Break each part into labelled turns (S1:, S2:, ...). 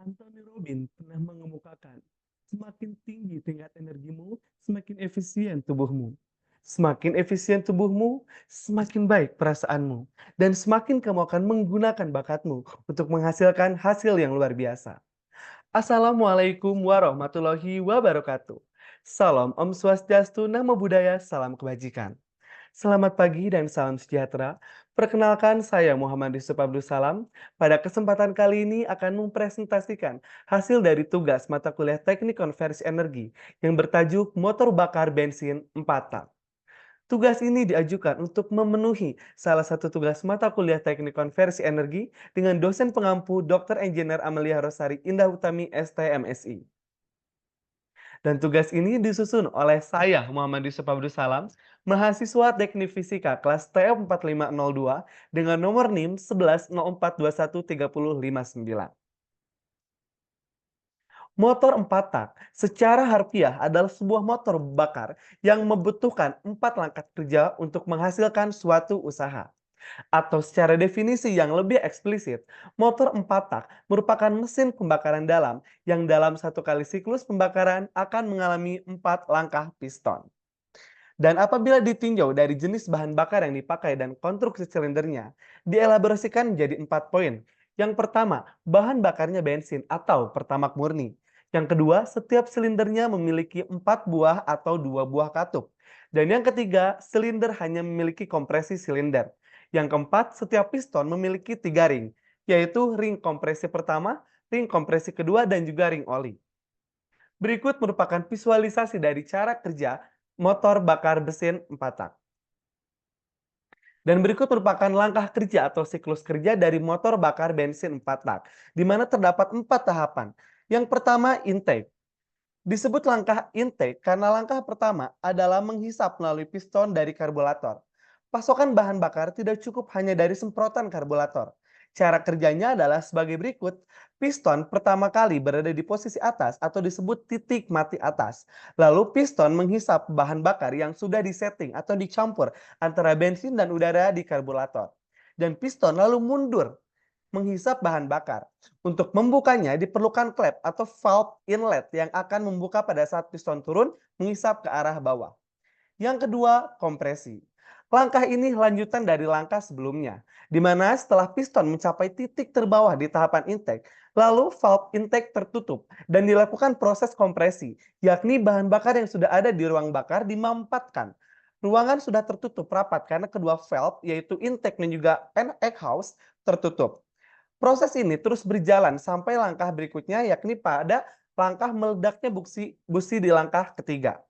S1: Anthony Robin pernah mengemukakan, semakin tinggi tingkat energimu, semakin efisien tubuhmu. Semakin efisien tubuhmu, semakin baik perasaanmu. Dan semakin kamu akan menggunakan bakatmu untuk menghasilkan hasil yang luar biasa. Assalamualaikum warahmatullahi wabarakatuh. Salam Om Swastiastu, Namo Buddhaya, salam kebajikan. Selamat pagi dan salam sejahtera. Perkenalkan, saya Muhammad Yusuf Abdul Salam. Pada kesempatan kali ini akan mempresentasikan hasil dari tugas mata kuliah Teknik Konversi Energi yang bertajuk Motor Bakar Bensin 4 tak. Tugas ini diajukan untuk memenuhi salah satu tugas mata kuliah Teknik Konversi Energi dengan dosen pengampu Dr. Engineer Amelia Rosari Indah Utami STMSI. Dan tugas ini disusun oleh saya, Muhammad Yusuf Abdul Salam, mahasiswa Teknik Fisika kelas TF4502 dengan nomor NIM 1104213059. Motor 4 tak secara harfiah adalah sebuah motor bakar yang membutuhkan 4 langkah kerja untuk menghasilkan suatu usaha. Atau secara definisi yang lebih eksplisit, motor 4 tak merupakan mesin pembakaran dalam yang dalam satu kali siklus pembakaran akan mengalami 4 langkah piston. Dan apabila ditinjau dari jenis bahan bakar yang dipakai dan konstruksi silindernya, dielaborasikan menjadi 4 poin. Yang pertama, bahan bakarnya bensin atau pertamak murni. Yang kedua, setiap silindernya memiliki 4 buah atau 2 buah katup. Dan yang ketiga, silinder hanya memiliki kompresi silinder. Yang keempat, setiap piston memiliki 3 ring, yaitu ring kompresi pertama, ring kompresi kedua, dan juga ring oli. Berikut merupakan visualisasi dari cara kerja motor bakar mesin 4 tak. Dan berikut merupakan langkah kerja atau siklus kerja dari motor bakar bensin 4 tak, di mana terdapat 4 tahapan. Yang pertama, intake. Disebut langkah intake karena langkah pertama adalah menghisap melalui piston dari karburator. Pasokan bahan bakar tidak cukup hanya dari semprotan karburator. Cara kerjanya adalah sebagai berikut. Piston pertama kali berada di posisi atas atau disebut titik mati atas. Lalu piston menghisap bahan bakar yang sudah disetting atau dicampur antara bensin dan udara di karburator. Dan piston lalu mundur menghisap bahan bakar. Untuk membukanya diperlukan klep atau valve inlet yang akan membuka pada saat piston turun menghisap ke arah bawah. Yang kedua, kompresi. Langkah ini lanjutan dari langkah sebelumnya, di mana setelah piston mencapai titik terbawah di tahapan intake, lalu valve intake tertutup dan dilakukan proses kompresi, yakni bahan bakar yang sudah ada di ruang bakar dimampatkan. Ruangan sudah tertutup rapat karena kedua valve, yaitu intake dan juga exhaust, tertutup. Proses ini terus berjalan sampai langkah berikutnya, yakni pada langkah meledaknya busi di langkah ketiga.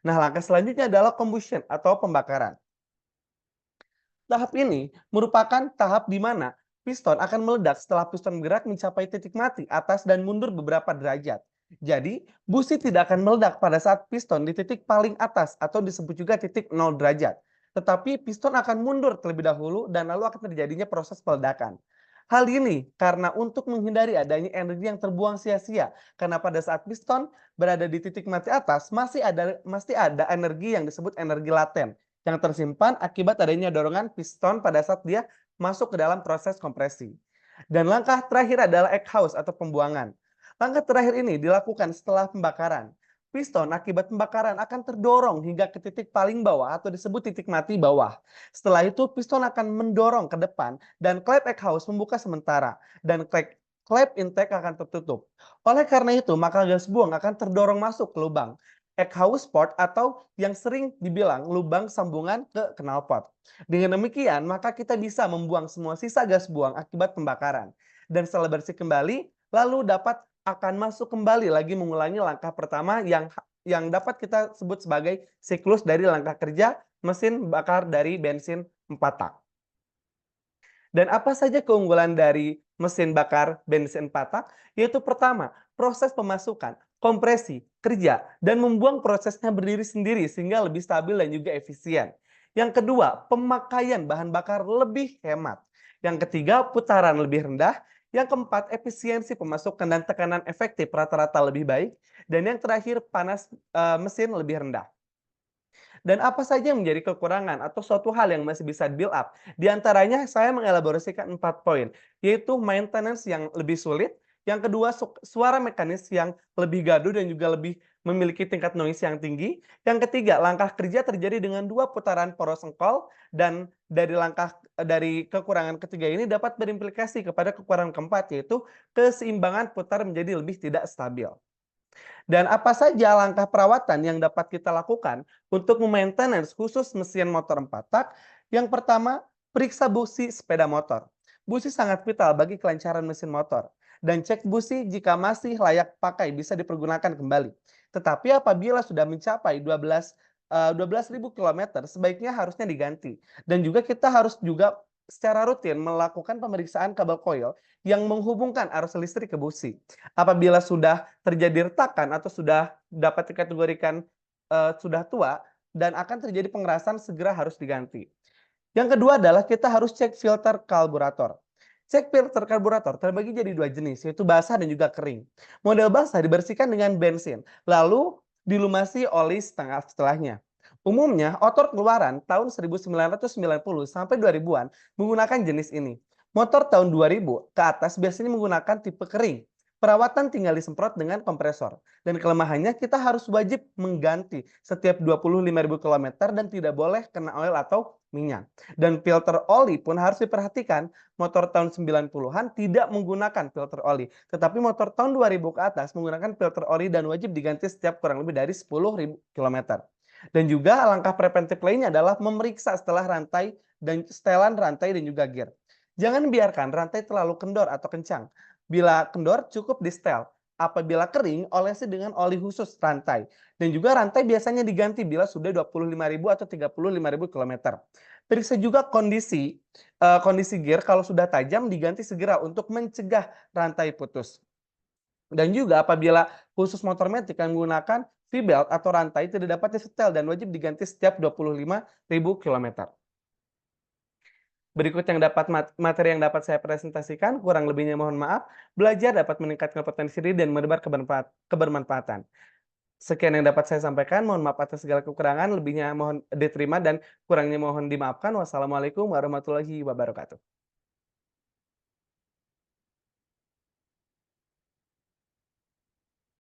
S1: Nah, langkah selanjutnya adalah combustion atau pembakaran. Tahap ini merupakan tahap di mana piston akan meledak setelah piston bergerak mencapai titik mati atas dan mundur beberapa derajat. Jadi, busi tidak akan meledak pada saat piston di titik paling atas atau disebut juga titik 0 derajat. Tetapi piston akan mundur terlebih dahulu dan lalu akan terjadinya proses peledakan. Hal ini karena untuk menghindari adanya energi yang terbuang sia-sia, karena pada saat piston berada di titik mati atas masih ada energi yang disebut energi laten yang tersimpan akibat adanya dorongan piston pada saat dia masuk ke dalam proses kompresi. Dan langkah terakhir adalah exhaust atau pembuangan. Langkah terakhir ini dilakukan setelah pembakaran. Piston akibat pembakaran akan terdorong hingga ke titik paling bawah atau disebut titik mati bawah. Setelah itu piston akan mendorong ke depan dan klep exhaust membuka sementara dan klep intake akan tertutup. Oleh karena itu, maka gas buang akan terdorong masuk ke lubang exhaust port atau yang sering dibilang lubang sambungan ke knalpot. Dengan demikian, maka kita bisa membuang semua sisa gas buang akibat pembakaran. Dan setelah bersih kembali, lalu dapat akan masuk kembali lagi mengulangi langkah pertama yang dapat kita sebut sebagai siklus dari langkah kerja mesin bakar dari bensin 4 tak. Dan apa saja keunggulan dari mesin bakar bensin 4 tak? Yaitu pertama, proses pemasukan, kompresi, kerja, dan membuang prosesnya berdiri sendiri sehingga lebih stabil dan juga efisien. Yang kedua, pemakaian bahan bakar lebih hemat. Yang ketiga, putaran lebih rendah. Yang keempat, efisiensi pemasukan dan tekanan efektif rata-rata lebih baik. Dan yang terakhir, panas mesin lebih rendah. Dan apa saja yang menjadi kekurangan atau suatu hal yang masih bisa build up? Di antaranya saya mengelaborasikan 4 poin, yaitu maintenance yang lebih sulit, Yang kedua, suara mekanis yang lebih gaduh dan juga lebih memiliki tingkat noise yang tinggi. Yang ketiga, langkah kerja terjadi dengan 2 putaran poros engkol dan dari kekurangan ketiga ini dapat berimplikasi kepada kekurangan keempat, yaitu keseimbangan putar menjadi lebih tidak stabil. Dan apa saja langkah perawatan yang dapat kita lakukan untuk memaintenance khusus mesin motor 4 tak? Yang pertama, periksa busi sepeda motor. Busi sangat vital bagi kelancaran mesin motor. Dan cek busi jika masih layak pakai bisa dipergunakan kembali. Tetapi apabila sudah mencapai 12.000 km, sebaiknya harusnya diganti. Dan juga kita harus juga secara rutin melakukan pemeriksaan kabel koil yang menghubungkan arus listrik ke busi. Apabila sudah terjadi retakan atau sudah dapat dikategorikan sudah tua dan akan terjadi pengerasan, segera harus diganti. Yang kedua adalah kita harus cek filter karburator. Cek filter karburator terbagi jadi 2 jenis, yaitu basah dan juga kering. Model basah dibersihkan dengan bensin, lalu dilumasi oli setengah setelahnya. Umumnya, motor keluaran tahun 1990 sampai 2000-an menggunakan jenis ini. Motor tahun 2000 ke atas biasanya menggunakan tipe kering. Perawatan tinggal disemprot dengan kompresor. Dan kelemahannya kita harus wajib mengganti setiap 25.000 km dan tidak boleh kena oil atau minyak. Dan filter oli pun harus diperhatikan. Motor tahun 90-an tidak menggunakan filter oli. Tetapi motor tahun 2000 ke atas menggunakan filter oli dan wajib diganti setiap kurang lebih dari 10.000 km. Dan juga langkah preventif lainnya adalah memeriksa setelan rantai dan juga gear. Jangan biarkan rantai terlalu kendor atau kencang. Bila kendor cukup di-setel. Apabila kering, olesi dengan oli khusus rantai. Dan juga rantai biasanya diganti bila sudah 25.000 atau 35.000 km. Periksa juga kondisi gear, kalau sudah tajam diganti segera untuk mencegah rantai putus. Dan juga apabila khusus motor matic yang menggunakan V-belt atau rantai tidak dapat disetel dan wajib diganti setiap 25.000 km. Berikut materi yang dapat saya presentasikan, kurang lebihnya mohon maaf. Belajar dapat meningkatkan potensi diri dan menebar kebermanfaatan. Sekian yang dapat saya sampaikan, mohon maaf atas segala kekurangan, lebihnya mohon diterima dan kurangnya mohon dimaafkan. Wassalamualaikum warahmatullahi wabarakatuh.